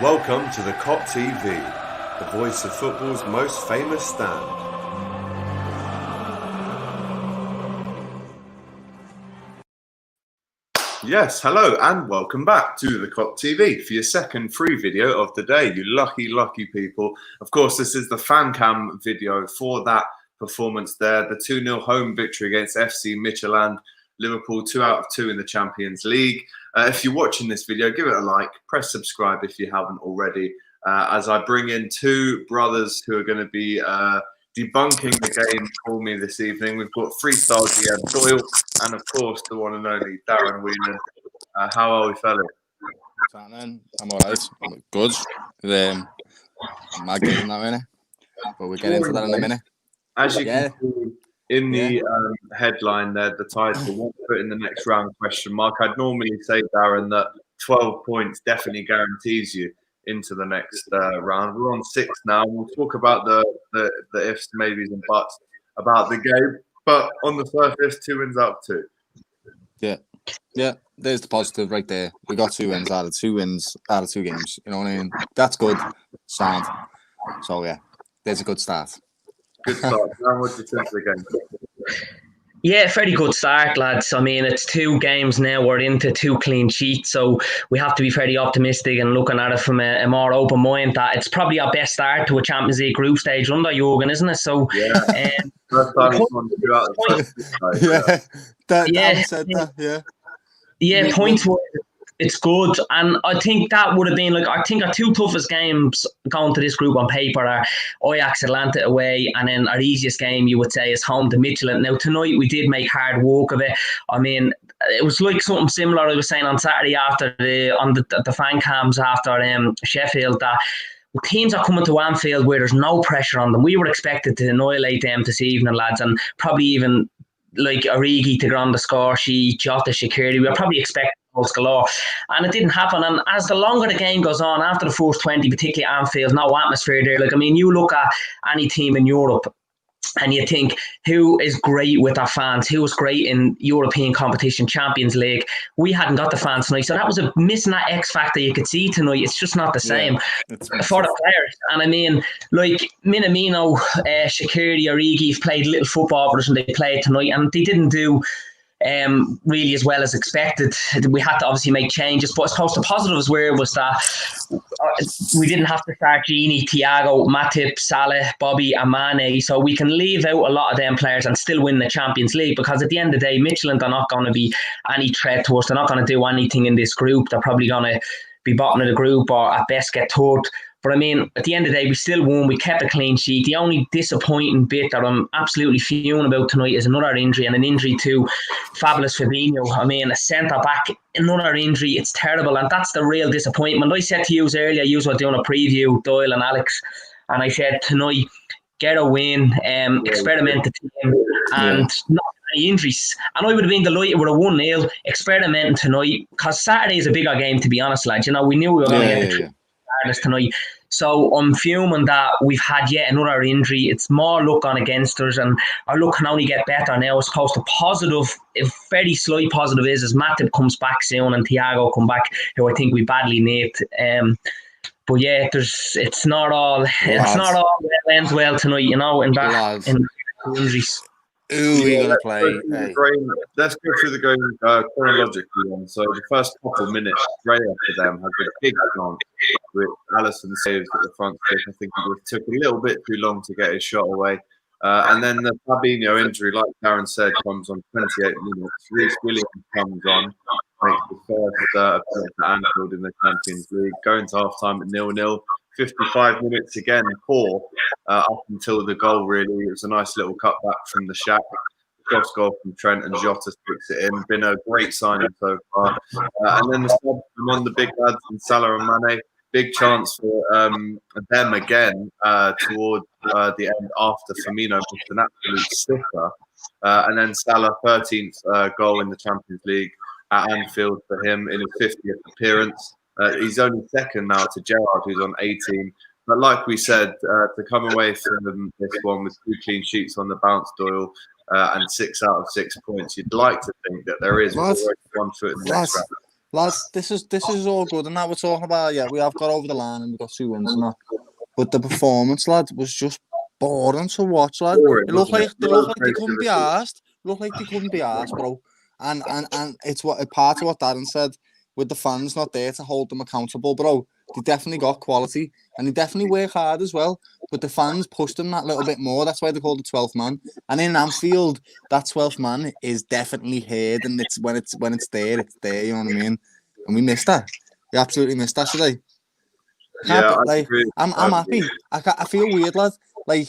Welcome to the Kop TV, the voice of football's most famous stand. Yes, hello and welcome back to the Kop TV for your second free video of the day, you lucky people. Of course, this is the fan cam video for that performance there, the 2-0 home victory against FC Midtjylland. Liverpool 2 out of 2 in the Champions League. If you're watching this video, give it a like, press subscribe if you haven't already, as I bring in two brothers who are going to be debunking the game for me this evening. We've got freestyle GM Doyle and, of course, the one and only Darren Whelan. How are we, fellas? I'm all right. I'm good. My game now, innit? But we'll get into that in a minute. As you can see in the headline there, the title, 1 foot in the next round question mark. I'd normally say, Darren, that 12 points definitely guarantees you into the next round. We're on 6 now. We'll talk about the ifs, maybes and buts about the game. But on the surface, 2 wins out of 2. Yeah. There's the positive right there. We got 2 wins out of 2 games. You know what I mean? That's good. Sound. So, yeah, there's a good start. Good start. Now, what do you think of the game? Yeah, very good start, lads. I mean, it's 2 games now. We're into 2 clean sheets, so we have to be very optimistic and looking at it from a more open mind. That it's probably our best start to a Champions League group stage under Jürgen, isn't it? So, first time he's won 2 out of 5. Points. It's good, and I think that would have been I think our 2 toughest games going to this group on paper are Ajax Atlanta away, and then our easiest game you would say is home to Midtjylland. Now tonight we did make hard work of it. I mean, it was like something similar I was saying on Saturday after the fan cams after Sheffield, that teams are coming to Anfield where there's no pressure on them. We were expected to annihilate them this evening, lads, and probably even Origi to get on the score sheet, Jota, Shaqiri. We were probably expecting goals galore, and it didn't happen. And as the longer the game goes on, after the first 20, particularly Anfield, no atmosphere there. You look at any team in Europe and you think, who is great with our fans? Who was great in European competition, Champions League? We hadn't got the fans tonight. So that was missing that X factor you could see tonight. It's just not the same for the players. And I mean, Minamino, Shaqiri, Origi played little football for us and they played tonight, and they didn't do really as well as expected. We had to obviously make changes, but I suppose the positives was that we didn't have to start Gini, Thiago, Matip, Salah, Bobby and Mane, so we can leave out a lot of them players and still win the Champions League, because at the end of the day, Midtjylland are not going to be any threat to us. They're not going to do anything in this group. They're probably going to be bottom of the group or at best get third. But I mean, at the end of the day, we still won. We kept a clean sheet. The only disappointing bit that I'm absolutely fuming about tonight is another injury, and an injury to fabulous Fabinho. I mean, a centre-back, another injury. It's terrible, and that's the real disappointment. I said to you earlier, you were doing a preview, Doyle and Alex, and I said tonight, get a win, experiment the team, and not any injuries. And I would have been delighted with a 1-0 experimenting tonight, because Saturday is a bigger game, to be honest, lads. We knew we were going to get the 3 tonight. So I'm fuming that we've had yet another injury. It's more luck on against us, and our luck can only get better now. I suppose the positive, a very slight positive, is Matip comes back soon and Thiago come back, who I think we badly need. But yeah, it's not all ends well tonight, in injuries. Who are you going to play? Let's go through the game chronologically. So the first couple of minutes, straight after them, had a big chance with Alisson saves at the front stick. I think it took a little bit too long to get his shot away. And then the Fabinho injury, like Darren said, comes on 28 minutes. Reece Williams comes on, makes the first appearance at Anfield in the Champions League, going to half-time at 0-0. 55 minutes again, poor up until the goal, really. It was a nice little cutback from the Shack. Cross goal from Trent, and Jota sticks it in. Been a great signing so far. And then the sub among the big lads, and Salah and Mane. Big chance for them again towards the end after Firmino with an absolute sticker. And then Salah, 13th goal in the Champions League at Anfield for him in his 50th appearance. He's only second now to Gerrard, who's on 18. But like we said, to come away from this one with 2 clean sheets on the bounce, Doyle, and 6 out of 6 points, you'd like to think that there is 1 foot in the next round. lads, this is all good, and now we're talking about we have got over the line and we got 2 wins and that. But the performance, lad, was just boring to watch, lad. It looked like they couldn't be arsed. Looked like they couldn't be arsed, bro. And it's what part of what Darren said, with the fans not there to hold them accountable, bro. They definitely got quality and they definitely work hard as well. But the fans pushed them that little bit more. That's why they called the 12th man. And in Anfield, that 12th man is definitely heard, and it's when it's there, it's there. You know what I mean? And we missed that. We absolutely missed that today. I'm happy. I feel weird, lad. Like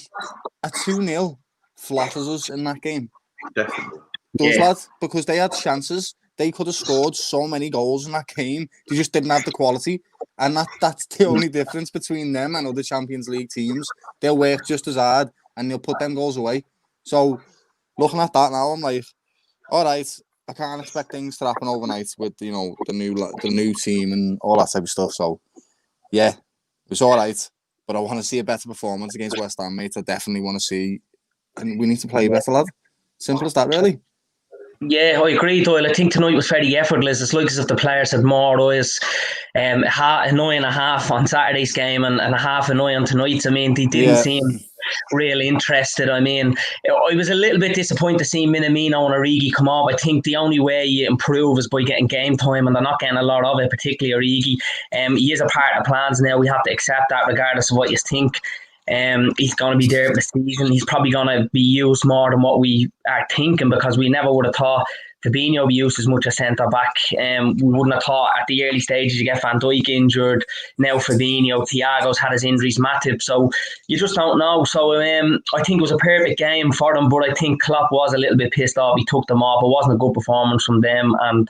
a 2-0 flatters us in that game. Definitely. Those lads, because they had chances. They could have scored so many goals in that game. They just didn't have the quality. And that's the only difference between them and other Champions League teams. They'll work just as hard and they'll put them goals away. So, looking at that now, I'm like, all right, I can't expect things to happen overnight with, the new team and all that type of stuff. So, yeah, it's all right. But I want to see a better performance against West Ham, mate. I definitely want to see. And we need to play better, lad. Simple as that, really. Yeah, I agree, Doyle. I think tonight was very effortless. It's like as if the players had more eyes. An eye and a half on Saturday's game and a half an eye on tonight's. I mean, they didn't seem really interested. I mean, I was a little bit disappointed to see Minamino and Origi come off. I think the only way you improve is by getting game time, and they're not getting a lot of it, particularly Origi. He is a part of the plans now. We have to accept that regardless of what you think. He's going to be there for the season. He's probably going to be used more than what we are thinking, because we never would have thought Fabinho would be used as much as centre-back. We wouldn't have thought at the early stages you get Van Dijk injured, now Fabinho, Thiago's had his injuries, Matip, so you just don't know. So I think it was a perfect game for them, but I think Klopp was a little bit pissed off. He took them off. It wasn't a good performance from them. And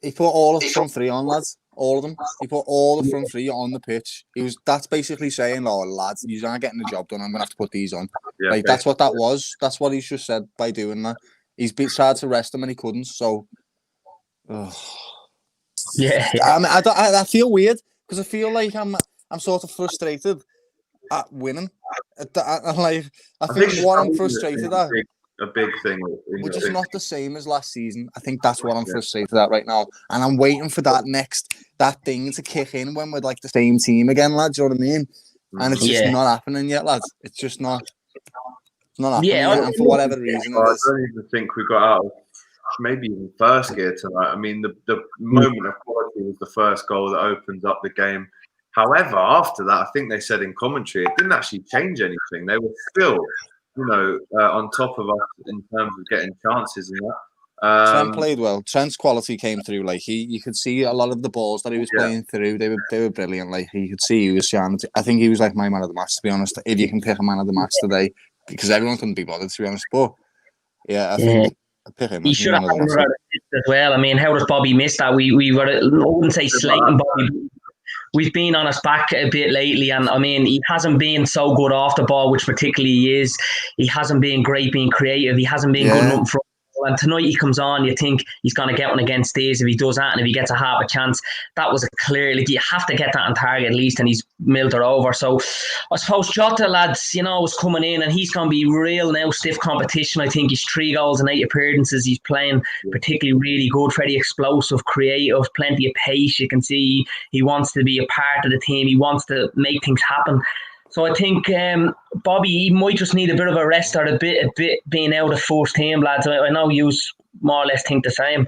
he put all of the front three on, lads. All of them. He put all the front three on the pitch. That's basically saying, "Oh, lads, you aren't getting the job done. I'm gonna have to put these on." Yeah, that's what that was. That's what he's just said by doing that. He's tried to rest him and he couldn't. So, yeah. I mean, I feel weird because I feel like I'm sort of frustrated at winning. I think what I'm frustrated at. A big thing, which is not the same as last season. I think that's what I'm frustrated at right now, and I'm waiting for that thing to kick in when we're like the same team again, lads. You know what I mean? And it's just not happening yet, lads. It's just not. It's not happening yet, and for whatever reason, I don't even think we got out of maybe even first gear tonight. I mean, the moment of quality was the first goal that opens up the game. However, after that, I think they said in commentary it didn't actually change anything. They were still, on top of us in terms of getting chances and that. Trent played well. Trent's quality came through. Like you could see a lot of the balls that he was playing through. They were brilliant. Like you could see he was shining. I think he was like my man of the match, to be honest. If you can pick a man of the match today, because everyone couldn't be bothered, to be honest. But I think I pick him. He should have as well. I mean, how does Bobby miss that? We were, I wouldn't say slating Bobby. We've been on his back a bit lately, and I mean, he hasn't been so good off the ball, which particularly he is. He hasn't been great being creative. He hasn't been good enough for. And tonight he comes on, you think he's going to get one against Days if he does that, and if he gets a half a chance, that was a clear, like, you have to get that on target at least, and he's milled her over. So I suppose Jota, lads, was coming in, and he's going to be real now stiff competition. I think he's 3 goals and 8 appearances. He's playing particularly really good, very explosive, creative, plenty of pace. You can see he wants to be a part of the team. He wants to make things happen. So I think Bobby, he might just need a bit of a rest or a bit being out of first team, lads. I know you more or less think the same.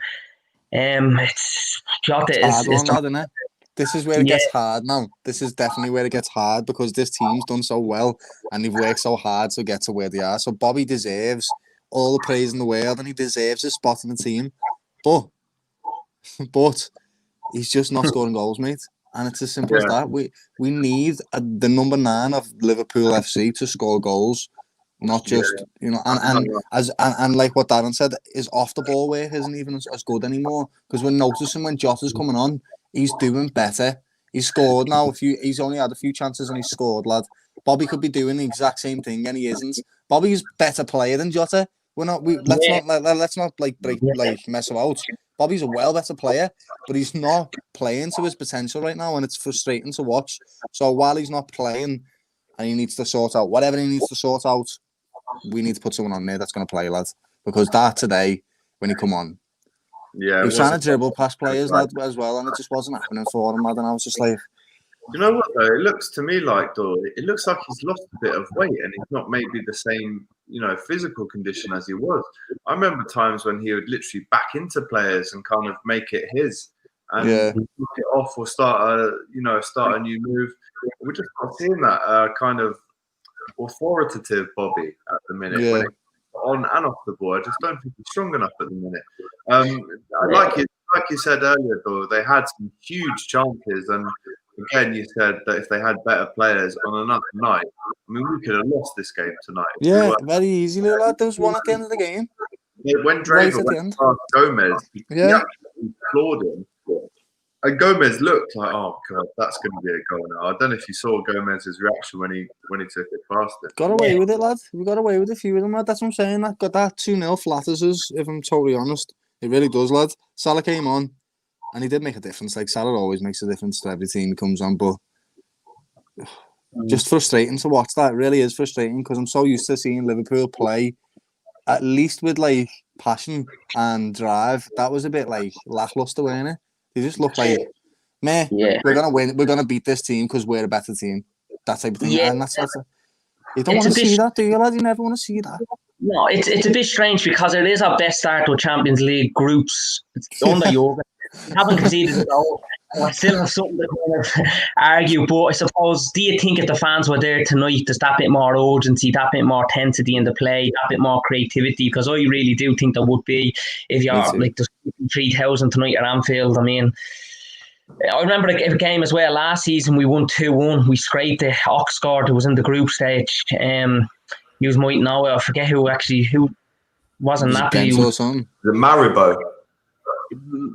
It's Jota is hard, isn't it? This is where it gets hard now. This is definitely where it gets hard because this team's done so well and they've worked so hard to get to where they are. So Bobby deserves all the praise in the world and he deserves his spot in the team. But he's just not scoring goals, mate. And it's as simple as that. We need the number 9 of Liverpool FC to score goals, not just and like what Darren said, his off the ball work isn't even as good anymore because we're noticing when Jota's coming on, he's doing better. He's scored now he's only had a few chances and he's scored, lad. Bobby could be doing the exact same thing and he isn't. Bobby's a better player than Jota. Let's not mess about. Bobby's a well better player, but he's not playing to his potential right now, and it's frustrating to watch. So while he's not playing, and he needs to sort out whatever he needs to sort out, we need to put someone on there that's going to play, lads. Because that today, when he come on. Yeah, he was trying to dribble past players as well, and it just wasn't happening for him. And I was just like, you know what though? It looks to me like it looks like he's lost a bit of weight, and he's not maybe the same, physical condition as he was. I remember times when he would literally back into players and kind of make it his, and look it off or start a new move. We're just not seeing that kind of authoritative Bobby at the minute. Yeah. When it's on and off the ball, I just don't think he's strong enough at the minute. Like you said earlier, though, they had some huge chances, and again, you said that if they had better players on another night, I mean, we could have lost this game tonight. Yeah, very easily, lad. There was one at the end of the game. When Draver went past Gomez, he absolutely floored him. And Gomez looked like, oh god, that's going to be a goal now. I don't know if you saw Gomez's reaction when he took it past him. Got away with it, lad. We got away with a few of them, lad. That's what I'm saying. That 2-0 flatters us, if I'm totally honest. It really does, lad. Salah came on, and he did make a difference. Like, Salah always makes a difference to every team he comes on, but just frustrating to watch that. It really is frustrating, because I'm so used to seeing Liverpool play, at least with, like, passion and drive. That was a bit, like, lackluster, wasn't it? They just look like, meh, we're going to win. We're going to beat this team because we're a better team. That type of thing. Yeah. And you don't want to see that, do you, lad? You never want to see that. No, it's a bit strange, because it is our best start to Champions League groups under Jota. Haven't conceded a goal. I still have something to kind of argue, but I suppose, do you think if the fans were there tonight, there's that bit more urgency, that bit more intensity in the play, that bit more creativity? Because I really do think there would be, if you're like there's 3,000 tonight at Anfield. I mean, I remember a game as well last season. We won 2-1. We scraped the Oxford, who was in the group stage. You might know it. I forget who wasn't Napoli. The Maribo.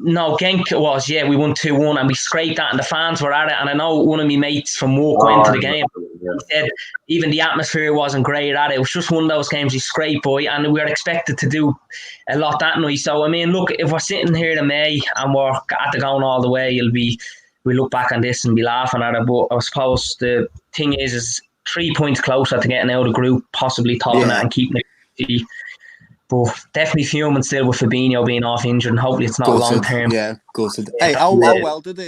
No, Genk was, we won 2-1 and we scraped that, and the fans were at it. And I know one of my mates from work went to the game. He said even the atmosphere wasn't great at it. It was just one of those games you scrape by, and we were expected to do a lot that night. So, I mean, look, if we're sitting here in May and we're at the going all the way, we look back on this and be laughing at it. But I suppose the thing is 3 points closer to getting out of the group, possibly topping it and keeping it. But definitely fuming still with Fabinho being off injured, and hopefully it's not long term. Yeah, gutted. Hey, how well did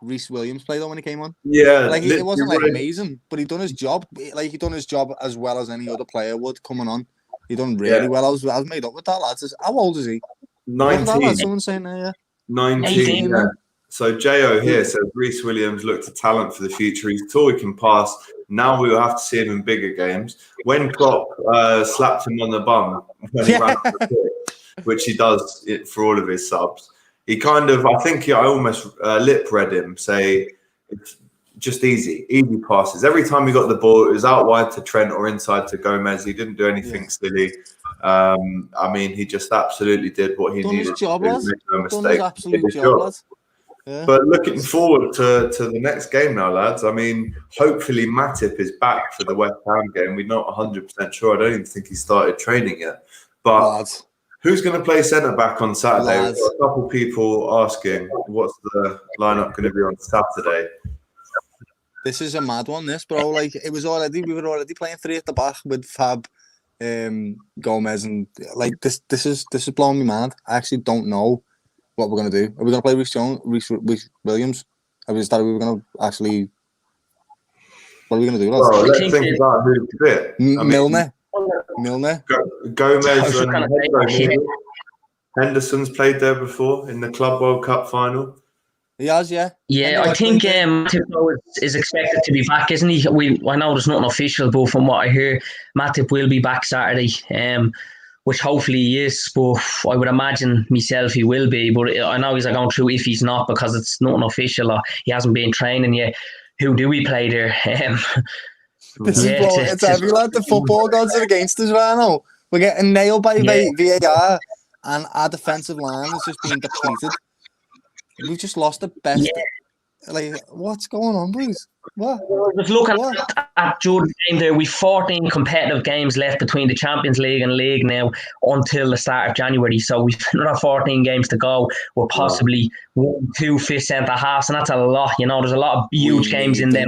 Reece Williams play though when he came on? Yeah, like it wasn't like amazing, but he done his job. Like he done his job as well as any other player would coming on. He done really well. I was made up with that, lads. How old is he? 19. Someone saying there, yeah. 19. Yeah. So Jo here says Reece Williams looked a talent for the future. He's tall, he can pass. Now we will have to see him in bigger games. When Kop slapped him on the bum when he ran the pitch, which he does for all of his subs, he kind of, I think I almost lip read him, say, it's just easy passes. Every time he got the ball, it was out wide to Trent or inside to Gomez. He didn't do anything silly. I mean, he just absolutely did what he needed to do. Made no mistake. Yeah. But looking forward to the next game now, lads. I mean, hopefully Matip is back for the West Ham game. We're not 100% sure. I don't even think he started training yet. But who's going to play centre-back on Saturday? We've got a couple people asking, what's the lineup going to be on Saturday? This is a mad one, this, bro. Like, we were already playing 3 at the back with Fab, Gomez, and like this is blowing me mad. I actually don't know what we're going to do. Are we going to play Reece Williams? Are we going to actually... What are we going to do? Well, let's think about who's fit. Milner. Gomez and Henderson's played there before in the Club World Cup final. He has, yeah. Yeah, I think Matip is expected to be back, isn't he? I know there's nothing official, but from what I hear, Matip will be back Saturday. Which hopefully he is, but I would imagine myself he will be. But I know he's going through if he's not, because it's nothing official or he hasn't been training yet. Who do we play there? It's heavy, lad. The football gods are against us right now. We're getting nailed by VAR, and our defensive line is just being depleted. We've just lost the best. Like, what's going on, boys? What? Just looking at Jordan's game there, we've 14 competitive games left between the Champions League and League now until the start of January. So we've another 14 games to go. We're possibly 1-2 fifth centre halves, and that's a lot. You know, there's a lot of huge games in there.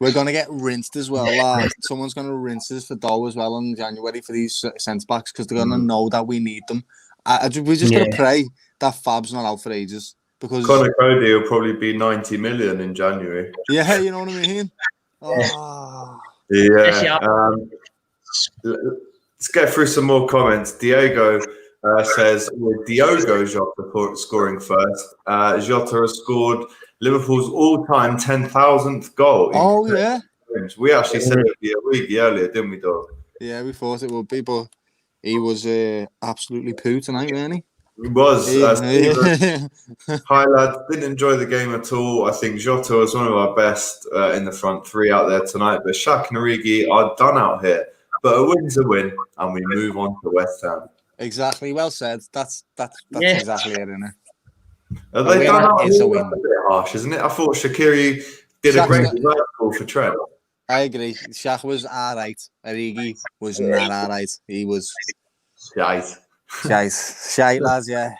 We're going to get rinsed as well, lad. Someone's going to rinse us for dough as well in January for these centre backs, because they're going to know that we need them. We just got to pray that Fab's not out for ages. Because Conor Cody will probably be 90 million in January. Yeah, you know what I mean? Oh. Yeah. Let's get through some more comments. Diego says, with Diogo Jota scoring first, Jota has scored Liverpool's all-time 10,000th goal. Oh, yeah. Games. We actually said it would be a week earlier, didn't we, dog? Yeah, we thought it would be, but he was absolutely poo tonight, wasn't he? He was. Hi, lads. Didn't enjoy the game at all. I think Jota was one of our best in the front three out there tonight, but Shaq and Origi are done out here. But a win's a win, and we move on to West Ham. Exactly. Well said. That's exactly it, isn't it? They done out a bit harsh, isn't it? I thought Shaqiri did a great goal for Trent. I agree. Shaq was all right. Origi was not all right. He was shite, lads, yeah.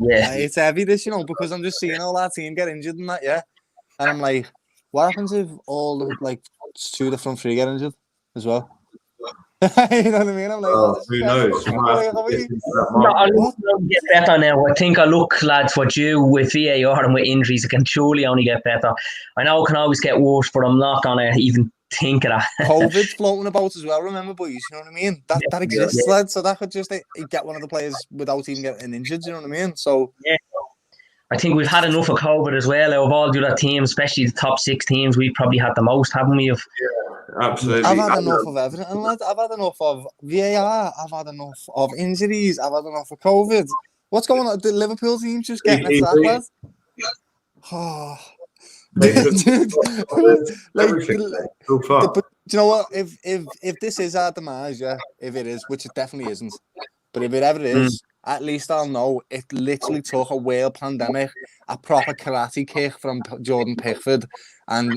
It's heavy, this, because I'm just seeing all that team get injured and that, yeah. And I'm like, what happens if all the, two of the front three get injured as well? You know what I mean? I'm like, who knows? I look get better now. I think lads, what you with VAR and with injuries, it can truly only get better. I know it can always get worse, but I'm not gonna even think of that. COVID's floating about as well, remember, boys? You know what I mean? That exists, lad. So that could just get one of the players without even getting injured. You know what I mean? So I think we've had enough of COVID as well. Out of all the other teams, especially the top 6 teams, we've probably had the most, haven't we? Absolutely. I've had enough of everything, lad. I've had enough of VAR. I've had enough of injuries. I've had enough of COVID. What's going on? The Liverpool team just getting it sacked, lad. Oh. But you know what? If this is our demise, yeah, if it is, which it definitely isn't, but if it ever is, at least I'll know it literally took a world pandemic, a proper karate kick from Jordan Pickford, and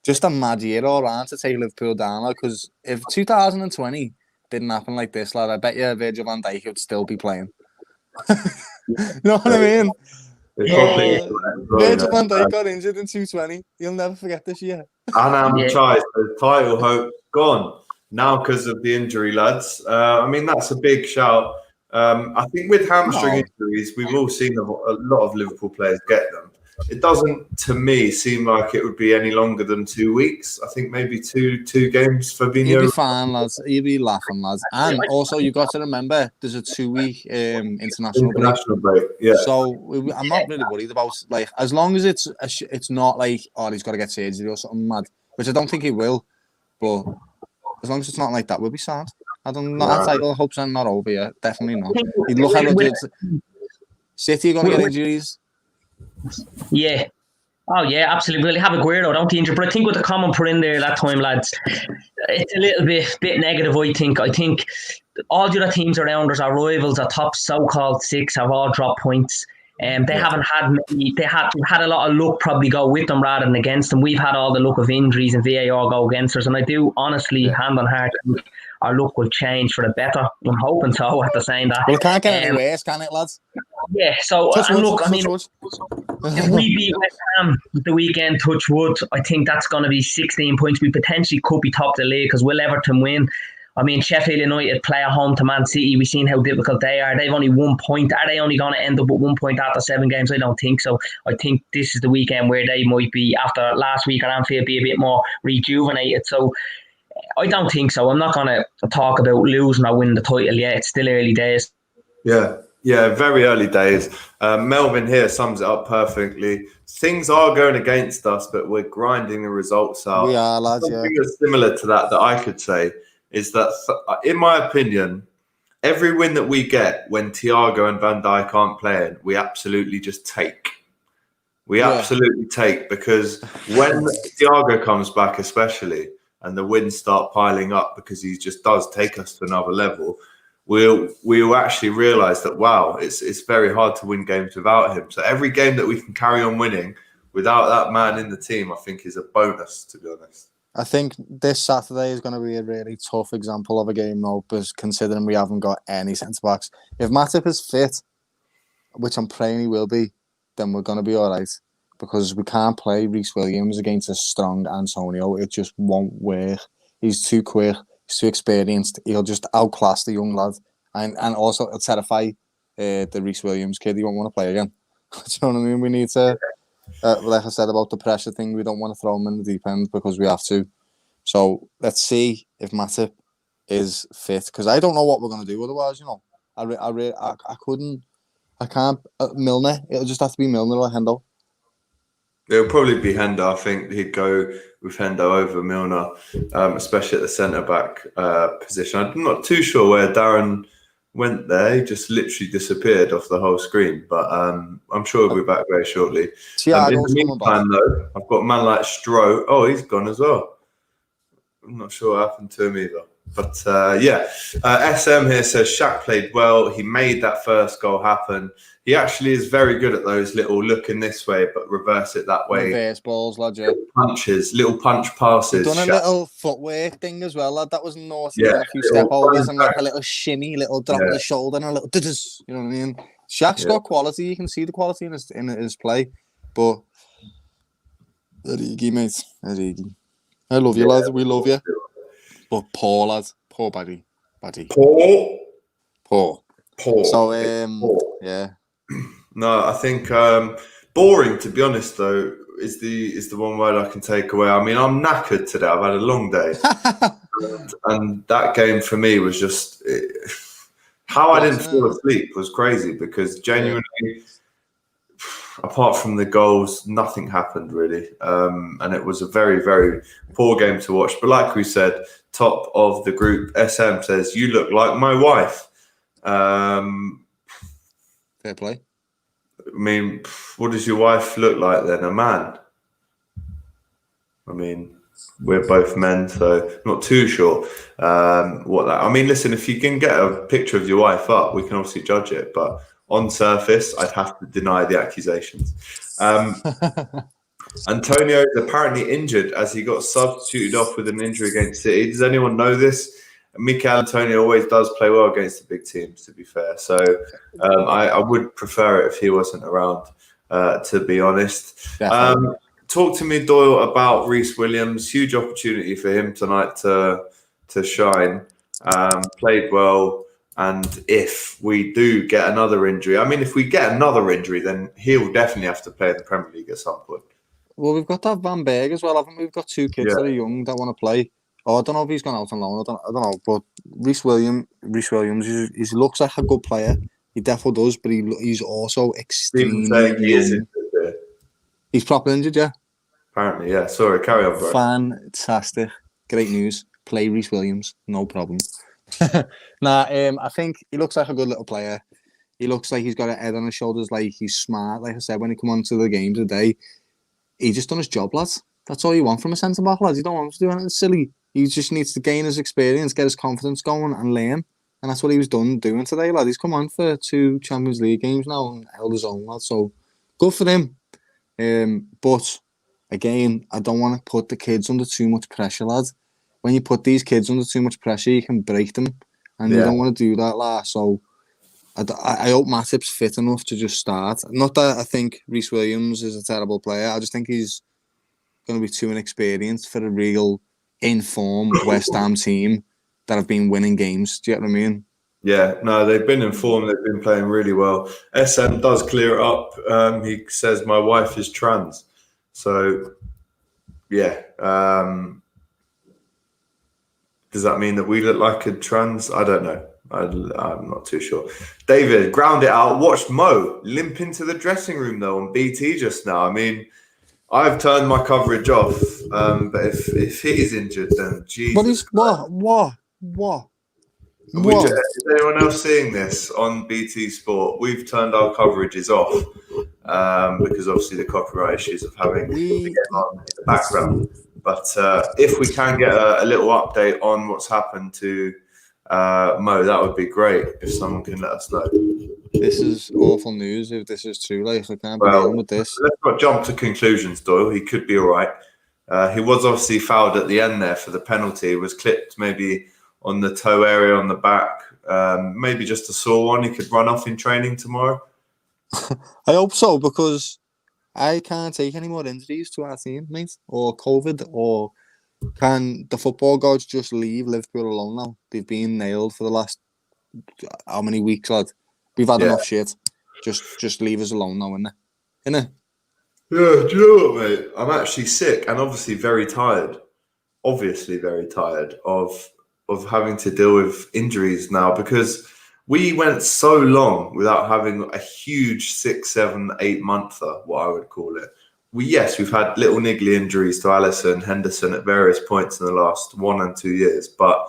just a mad year all around to take Liverpool down. Because if 2020 didn't happen like this, lad, I bet you Virgil van Dijk would still be playing. You know what I mean? Virgil van Dijk got injured in 2020. You'll never forget this year. And Chai, the title hope gone now because of the injury, lads. I mean, that's a big shout. I think with hamstring injuries, we've all seen a lot of Liverpool players get them. It doesn't, to me, seem like it would be any longer than 2 weeks. I think maybe two games for Fabinho. He'll be fine, lads. He'll be laughing, lads. And also, you've got to remember, there's a 2-week international break. Yeah. So I'm not really worried about, as long as it's not like, he's got to get surgery or something mad, which I don't think he will. But as long as it's not like that, we'll be sad. I don't know. That title hopes I'm not over yet. Definitely not. You look at it. City are going to get injuries. Yeah. Oh, yeah, absolutely. We'll have Aguero, don't injure. But I think with the comment put in there that time, lads, it's a little bit negative, I think. I think all the other teams around us, our rivals, our top so-called 6, have all dropped points. They haven't had many. They had a lot of luck probably go with them rather than against them. We've had all the luck of injuries and VAR go against us. And I do honestly, hand on heart, our luck will change for the better. I'm hoping so at the same time. Well, it can't get any worse, can it, lads? Yeah, so look, I mean, if we beat West Ham the weekend, touch wood, I think that's going to be 16 points. We potentially could be top of the league because will Everton win? I mean, Sheffield United play at home to Man City. We've seen how difficult they are. They've only 1 point. Are they only going to end up with 1 point after 7 games? I don't think so. I think this is the weekend where they might be, after last week at Anfield, be a bit more rejuvenated. So I don't think so. I'm not going to talk about losing or winning the title yet. It's still early days. Yeah, very early days. Melvin here sums it up perfectly. Things are going against us, but we're grinding the results out. We are, lads, Something that's similar to that I could say is that, in my opinion, every win that we get when Thiago and Van Dijk aren't playing, we absolutely just take. Absolutely take, because when Thiago comes back especially, and the wins start piling up because he just does take us to another level, we'll actually realise that, wow, it's very hard to win games without him. So every game that we can carry on winning without that man in the team, I think is a bonus, to be honest. I think this Saturday is going to be a really tough example of a game, though, because considering we haven't got any centre-backs. If Matip is fit, which I'm praying he will be, then we're going to be all right. Because we can't play Reece Williams against a strong Antonio. It just won't work. He's too quick. He's too experienced. He'll just outclass the young lad. and also it'll terrify the Reece Williams kid. He won't want to play again. Do you know what I mean? We need to, like I said about the pressure thing, we don't want to throw him in the deep end because we have to. So let's see if Matip is fit, because I don't know what we're going to do otherwise. You know, I can't. Milner. It'll just have to be Milner or Hendo. It'll probably be Hendo. I think he'd go with Hendo over Milner, especially at the centre back position. I'm not too sure where Darren went there. He just literally disappeared off the whole screen. But I'm sure he'll be back very shortly. In the meantime, though, I've got a man like Stroh. Oh, he's gone as well. I'm not sure what happened to him either. But SM here says Shaq played well. He made that first goal happen. He actually is very good at those little looking this way, but reverse it that way. Reverse balls, lad. Yeah. Little punch passes. He's done a little footwork thing as well, lad. That was naughty. Yeah, a few step overs and like a little shimmy, little drop of the shoulder, and a little. You know what I mean? Shaq's got quality. You can see the quality in his play, but Origi, mate, Origi. I love you, lads. We love you. But poor, lads. Poor Baddy. Poor. So, yeah. No, I think boring, to be honest, though, is the one word I can take away. I mean, I'm knackered today. I've had a long day. and that game for me was just... how I didn't fall asleep was crazy, because genuinely... apart from the goals, nothing happened really. And it was a very, very poor game to watch. But like we said, top of the group, SM says, "You look like my wife." Fair play. I mean, what does your wife look like then? A man? I mean, we're both men, so not too sure what that... I mean, listen, if you can get a picture of your wife up, we can obviously judge it, but... on surface, I'd have to deny the accusations. Antonio is apparently injured as he got substituted off with an injury against City. Does anyone know this? Mikel Antonio always does play well against the big teams, to be fair. So I would prefer it if he wasn't around, to be honest. Talk to me, Doyle, about Reece Williams. Huge opportunity for him tonight to shine. Played well. And if we do get another injury, I mean, if we get another injury, then he'll definitely have to play in the Premier League at some point. Well, we've got that Van Berg as well, haven't we? We've got two kids that are young that want to play. Oh, I don't know if he's gone out on loan. I don't know. But Reece Williams, he looks like a good player. He definitely does, but he's also extremely young. He's proper injured, yeah. Apparently, yeah. Sorry, carry on, bro. Fantastic. Great news. Play Reece Williams, no problem. I think he looks like a good little player. He looks like he's got a head on his shoulders, like he's smart. Like I said, when he come onto the game today, he just done his job, lads. That's all you want from a centre-back, lads. You don't want him to do anything silly. He just needs to gain his experience, get his confidence going and learn. And that's what he was doing today, lad. He's come on for 2 Champions League games now and held his own, lad. So, good for him. But, again, I don't want to put the kids under too much pressure, lads. When you put these kids under too much pressure, you can break them. And you don't want to do that, lad. So, I hope Matip's fit enough to just start. Not that I think Reece Williams is a terrible player. I just think he's going to be too inexperienced for a real in-form West Ham team that have been winning games. Do you get what I mean? Yeah, no, they've been in form. They've been playing really well. SM does clear it up. He says, my wife is trans. So, yeah. Does that mean that we look like a trans? I don't know. I'm not too sure. David, ground it out. Watched Mo limp into the dressing room, though, on BT just now. I mean, I've turned my coverage off. But if he's injured, then Jesus. What? Is anyone else seeing this on BT Sport? We've turned our coverages off because obviously the copyright issues of having it on in the background. But if we can get a little update on what's happened to Mo, that would be great if someone can let us know. This is awful news if this is true. Like, I can't be dealing with this. Let's not jump to conclusions, Doyle. He could be all right. He was obviously fouled at the end there for the penalty. He was clipped maybe on the toe area on the back. Maybe just a sore one. He could run off in training tomorrow. I hope so, because I can't take any more injuries to our team, mate, or COVID, or can the football gods just leave Liverpool alone now? They've been nailed for the last how many weeks, lad? We've had enough shit. Just leave us alone now, innit? Yeah, do you know what, mate? I'm actually sick and obviously very tired. Obviously very tired of having to deal with injuries now, because we went so long without having a huge 6, 7, 8 monther, what I would call it. We've had little niggly injuries to Alisson, Henderson at various points in the last 1 and 2 years, but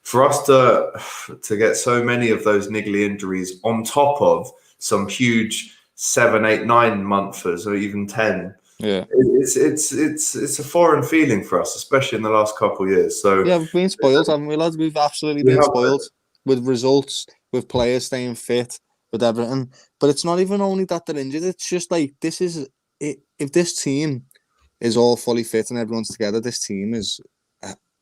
for us to get so many of those niggly injuries on top of some huge 7, 8, 9 monthers or even 10. Yeah, it's a foreign feeling for us, especially in the last couple of years. So yeah, we've been spoiled, haven't we, lads? We've absolutely been spoiled with results, with players staying fit, with everything. But it's not even only that they're injured. It's just like this is it. If this team is all fully fit and everyone's together, this team is.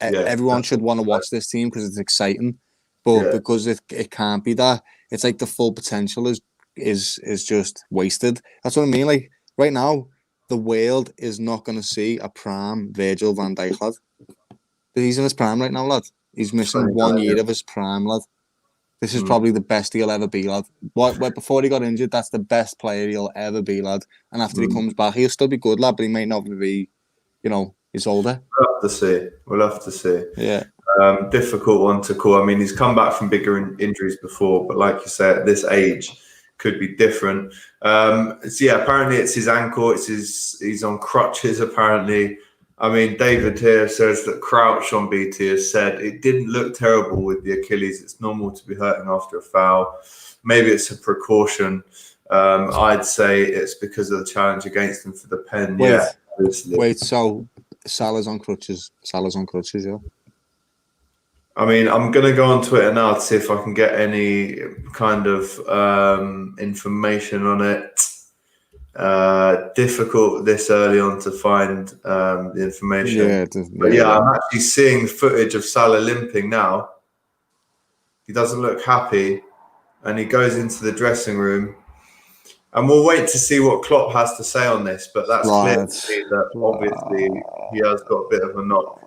Everyone should want to watch this team because it's exciting, but because it can't be that, it's like the full potential is just wasted. That's what I mean. Like right now, the world is not going to see a prime Virgil van Dijk, lad. He's in his prime right now, lad. He's missing 1 year of his prime, lad. This is probably the best he'll ever be, lad. Before he got injured, that's the best player he'll ever be, lad. And after he comes back, he'll still be good, lad, but he might not be, he's older. We'll have to see. Yeah. Difficult one to call. I mean, he's come back from bigger injuries before, but like you say, at this age, could be different. Apparently it's his ankle. He's on crutches, apparently. I mean, David here says that Crouch on BT has said it didn't look terrible with the Achilles. It's normal to be hurting after a foul. Maybe it's a precaution. I'd say it's because of the challenge against him for the pen. Wait, so Salah's on crutches. Yeah. I mean, I'm going to go on Twitter now to see if I can get any kind of information on it. Difficult this early on to find the information. I'm actually seeing footage of Salah limping now. He doesn't look happy, and he goes into the dressing room. And we'll wait to see what Klopp has to say on this, but that's clear to see that obviously he has got a bit of a knock.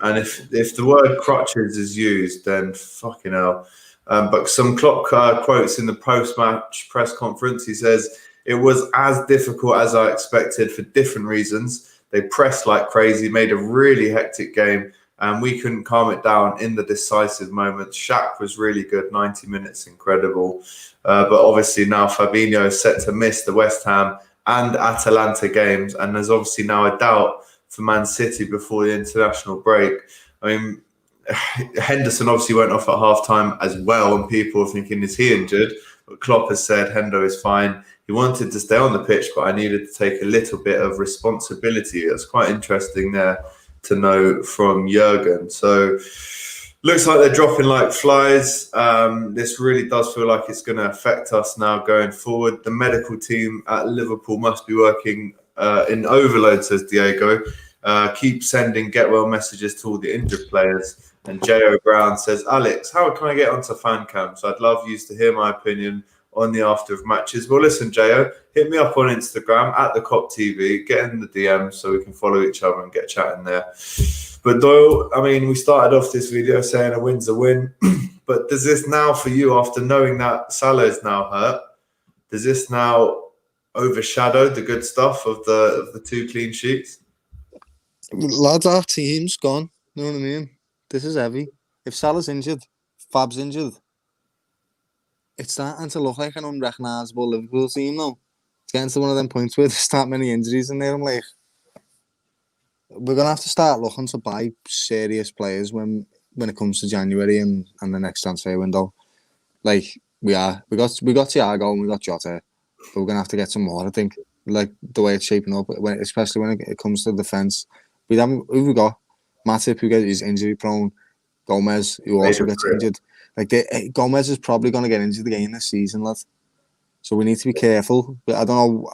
And if the word crutches is used, then fucking hell. But some Klopp quotes in the post-match press conference. He says, "It was as difficult as I expected for different reasons. They pressed like crazy, made a really hectic game, and we couldn't calm it down in the decisive moments. Shaq was really good, 90 minutes, incredible. But obviously now Fabinho is set to miss the West Ham and Atalanta games, and there's obviously now a doubt for Man City before the international break." I mean, Henderson obviously went off at half-time as well, and people are thinking, is he injured? But Klopp has said Hendo is fine. He wanted to stay on the pitch, but I needed to take a little bit of responsibility. That's quite interesting there to know from Jurgen. So looks like they're dropping like flies. This really does feel like it's going to affect us now going forward. The medical team at Liverpool must be working in overload, says Diego. Keep sending get well messages to all the injured players. And J.O. Brown says, "Alex, how can I get onto fan camps? I'd love you to hear my opinion on the after of matches." Well, listen, J.O., hit me up on Instagram at the Kop TV, get in the DM so we can follow each other and get chatting there. But Doyle, I mean, we started off this video saying a win's a win. But does this now for you, after knowing that Salah is now hurt, does this now overshadow the good stuff of the 2 clean sheets? Lads, our team's gone. You know what I mean? This is heavy. If Salah's injured, Fab's injured, it's starting to look like an unrecognisable Liverpool team now. It's getting to one of them points where there's that many injuries in there. I'm like, we're going to have to start looking to buy serious players when it comes to January and the next transfer window. Like, we got Thiago and we got Jota, but we're going to have to get some more, I think. Like, the way it's shaping up, especially when it comes to defence. We've got Matip, who is injury prone, Gomez, who also gets injured. Like, Gomez is probably going to get injured again this season, lad. So we need to be careful. But I don't know.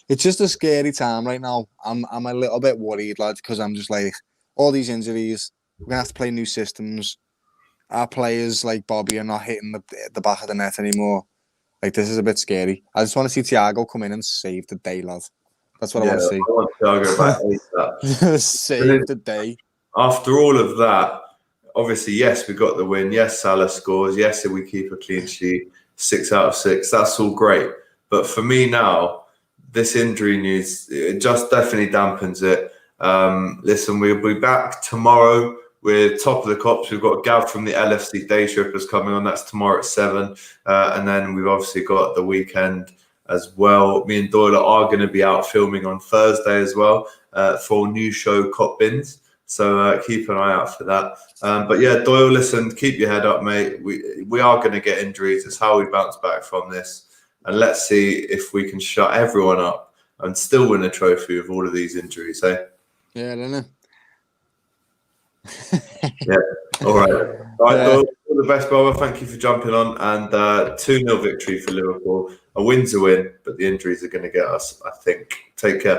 It's just a scary time right now. I'm a little bit worried, lad, because I'm just like, all these injuries, we're going to have to play new systems. Our players, like Bobby, are not hitting the back of the net anymore. Like, this is a bit scary. I just want to see Thiago come in and save the day, lad. That's what I want to see. I want Thiago back. Save the day. After all of that, obviously, yes, we got the win. Yes, Salah scores. Yes, we keep a clean sheet. 6 out of 6. That's all great. But for me now, this injury news, it just definitely dampens it. Listen, we'll be back tomorrow. We're top of the Kops. We've got Gav from the LFC Day Trippers coming on. That's tomorrow at 7. And then we've obviously got the weekend as well. Me and Doyle are going to be out filming on Thursday as well for a new show, Kop Bins. So keep an eye out for that. But yeah, Doyle, listen, keep your head up, mate. We are going to get injuries. It's how we bounce back from this. And let's see if we can shut everyone up and still win a trophy with all of these injuries, eh? Yeah, I don't know. Yeah. All right. All right, Doyle, all the best, brother. Thank you for jumping on. And 2-0 victory for Liverpool. A win's a win, but the injuries are going to get us, I think. Take care.